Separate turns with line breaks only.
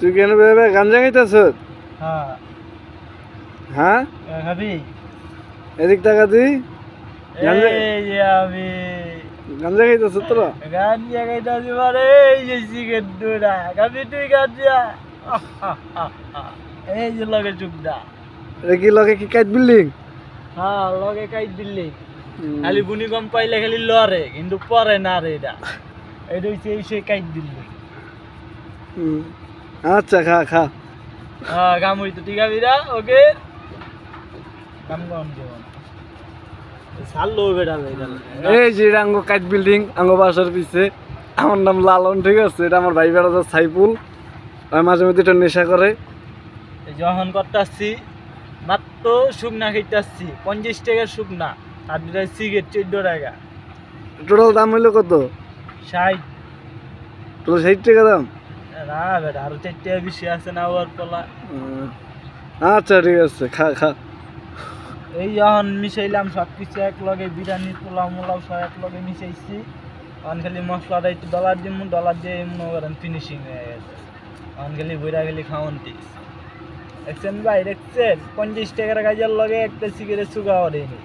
তুই কেন ভেবে গাঞ্জা খাইতেছ?
হ্যাঁ
হ্যাঁ,
খাবি?
এদিক টাকা দি। গাঞ্জা
এই যে আমি
গাঞ্জা খাইতেছ তোরা?
গাঞ্জা খাইতেছি মানে এই যে চিকেন দুরা খাবি তুই গাঞ্জা? এই যে লগে চুপদা।
এটা কি লগে কি কাইট বিল্ডিং?
হ্যাঁ লগে কাইট দিল্লি খালি ভূমিকম্প পাইলে খালি লড়ে কিন্তু পরে না রে এটা এটা হচ্ছে এই সে কাইট দিল্লি।
আচ্ছা খা খা।
হ্যাঁ কাম হইতো ঠিক আছে ওকে কাম কাম জীবন সারলো বেটা
এই যে এটা আঙ্গো কাইট বিল্ডিং আঙ্গো বাসার পিছে। আমার নাম লালন, ঠিক আছে? এটা আমার ভাই বেড়াতে সাইফুল। আর মাঝে মধ্যে এটা নেশা করে।
যখন করতে আসছি মাত্র শুকনা খেতে আসছি 50 টাকার শুকনা আর দুটা সিগারেট 14 টাকা।
টোটাল দাম হইলো কত?
60
তোর 60 টাকা দাম?
না বেটা আরো 4 টাকা বেশি আছে না ওর পোলা।
আচ্ছা ঠিক আছে, খা খা।
এই যখন মিশাইলাম সব কিছু এক লগে বিরিয়ানি পোলাও মোলাও সব এক লগে মিশাইছি তখন খালি মশলাটা একটু ডলার দিব ডলার দিয়ে মনে করেন ফিনিশিং হয়ে গেছে তখন খালি বইরা খালি খাওয়ান দেখছেন ভাই দেখছেন 50 টাকার গাজার লগে একটা সিগারেট সুগাও দেয়নি।